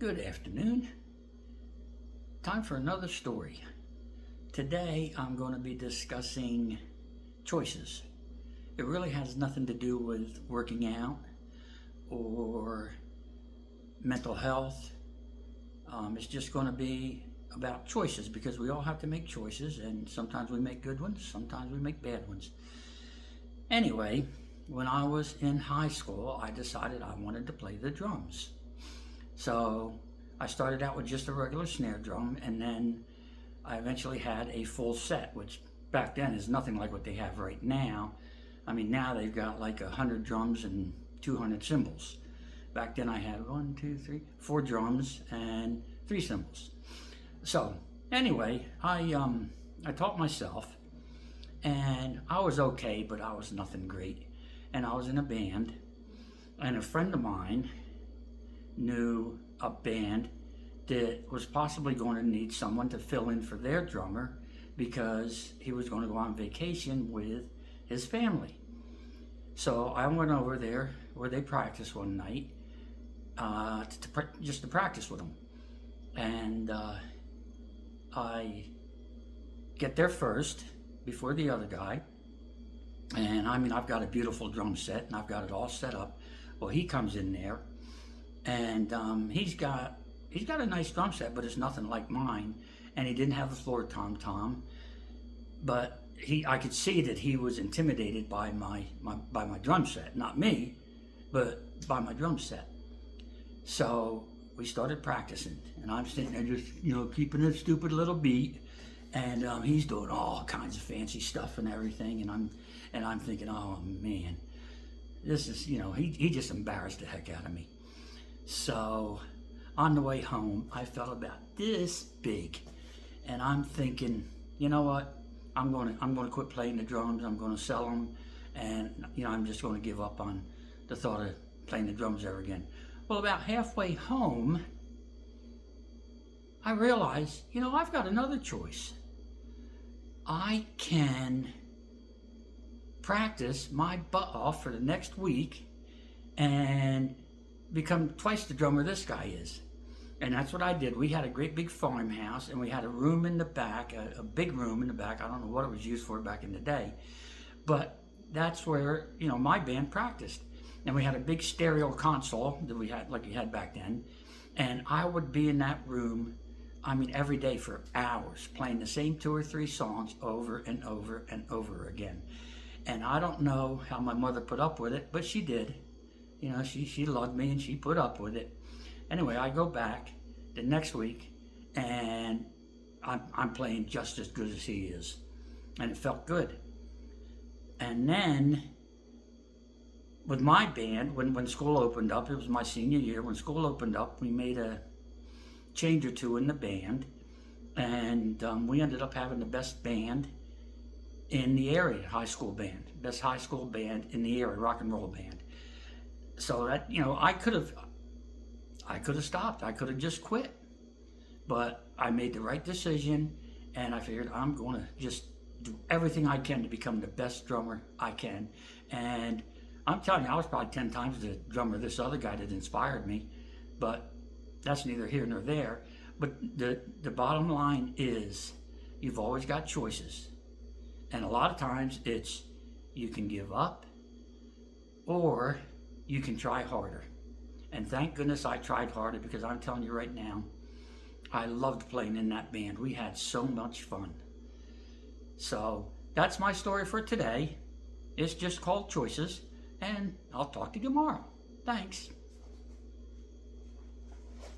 Good afternoon. Time for another story. Today I'm going to be discussing choices. It really has nothing to do with working out or mental health. It's just going to be about choices because we all have to make choices, and sometimes we make good ones, sometimes we make bad ones. Anyway, when I was in high school, I decided I wanted to play the drums. So I started out with just a regular snare drum, and then I eventually had a full set, which back then is nothing like what they have right now. I mean, now they've got like 100 drums and 200 cymbals. Back then I had 4 drums and 3 cymbals. So anyway, I taught myself, and I was okay, but I was nothing great. And I was in a band, and a friend of mine knew a band that was possibly going to need someone to fill in for their drummer because he was going to go on vacation with his family. So I went over there where they practiced one night just to practice with them. And I get there first before the other guy. And I mean, I've got a beautiful drum set and I've got it all set up. Well, he comes in there, and he's got a nice drum set, but it's nothing like mine. And he didn't have the floor tom-tom, but I could see that he was intimidated by my drum set. Not me, but by my drum set. So we started practicing, and I'm sitting there just, keeping a stupid little beat, and he's doing all kinds of fancy stuff and everything, and I'm thinking, oh man, this is, he just embarrassed the heck out of me. So on the way home, I felt about this big, and I'm thinking, you know what? I'm going to quit playing the drums. I'm going to sell them, and I'm just going to give up on the thought of playing the drums ever again. Well, about halfway home, I realized, I've got another choice. I can practice my butt off for the next week and become twice the drummer this guy is. And that's what I did. We had a great big farmhouse, and we had a room in the back, a big room in the back. I don't know what it was used for back in the day, but that's where, my band practiced. And we had a big stereo console that we had, like you had back then. And I would be in that room, every day for hours, playing the same 2 or 3 songs over and over and over again. And I don't know how my mother put up with it, but she did. She loved me and she put up with it. Anyway, I go back the next week, and I'm playing just as good as he is. And it felt good. And then with my band, when school opened up, it was my senior year, when school opened up, we made a change or two in the band, and we ended up having the best band in the area, high school band, best high school band in the area, rock and roll band. So that, I could have stopped. I could have just quit. But I made the right decision, and I figured I'm going to just do everything I can to become the best drummer I can. And I'm telling you, I was probably 10 times the drummer this other guy that inspired me, but that's neither here nor there. But the bottom line is, you've always got choices. And a lot of times it's, you can give up, or you can try harder. And thank goodness I tried harder, because I'm telling you right now, I loved playing in that band. We had so much fun. So that's my story for today. It's just called Choices, and I'll talk to you tomorrow. Thanks.